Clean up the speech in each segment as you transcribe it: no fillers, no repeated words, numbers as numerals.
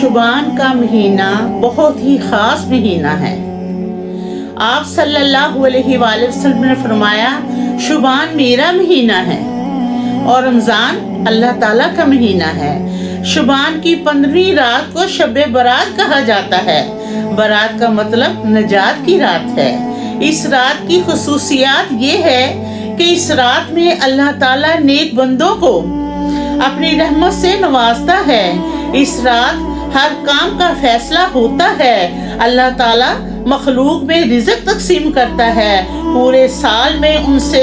شبان کا مہینہ بہت ہی خاص مہینہ ہے۔ آپ صلی اللہ علیہ وآلہ وسلم نے فرمایا شبان میرا مہینہ ہے اور رمضان اللہ تعالیٰ کا مہینہ ہے۔ شبان کی 15ویں رات کو شب برات کہا جاتا ہے۔ برات کا مطلب نجات کی رات ہے۔ اس رات کی خصوصیات یہ ہے کہ اس رات میں اللہ تعالیٰ نیک بندوں کو اپنی رحمت سے نوازتا ہے۔ اس رات ہر کام کا فیصلہ ہوتا ہے۔ اللہ تعالیٰ مخلوق میں رزق تقسیم کرتا ہے۔ پورے سال میں ان سے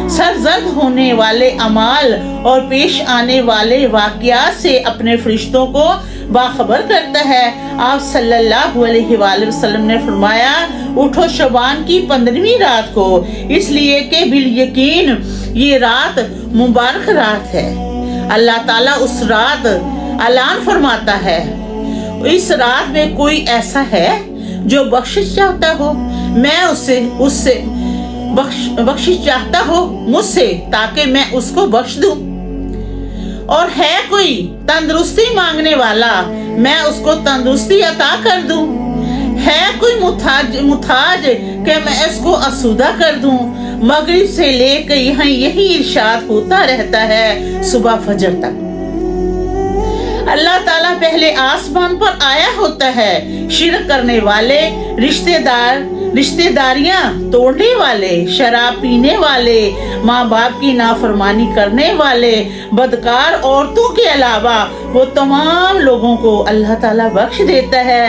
سرزد ہونے والے اعمال اور پیش آنے والے واقعات سے اپنے فرشتوں کو باخبر کرتا ہے۔ آپ صلی اللہ علیہ وآلہ وسلم نے فرمایا اٹھو شبان کی 15ویں رات کو، اس لیے کہ بالیقین یہ رات مبارک رات ہے۔ اللہ تعالیٰ اس رات اعلان فرماتا ہے اس رات میں کوئی ایسا ہے جو بخشش چاہتا ہو، میں اس سے بخشش چاہتا ہو مجھ سے تاکہ میں اس کو بخش دوں، اور ہے کوئی تندرستی مانگنے والا میں اس کو تندرستی عطا کر دوں، ہے کوئی محتاج کہ میں اس کو آسودہ کر دوں۔ مغرب سے لے کے یہی ارشاد ہوتا رہتا ہے صبح فجر تک۔ اللہ تعالیٰ پہلے آسمان پر آیا ہوتا ہے۔ شرک کرنے والے، رشتہ داریاں توڑنے والے، شراب پینے والے، ماں باپ کی نافرمانی کرنے والے، بدکار عورتوں کے علاوہ وہ تمام لوگوں کو اللہ تعالیٰ بخش دیتا ہے۔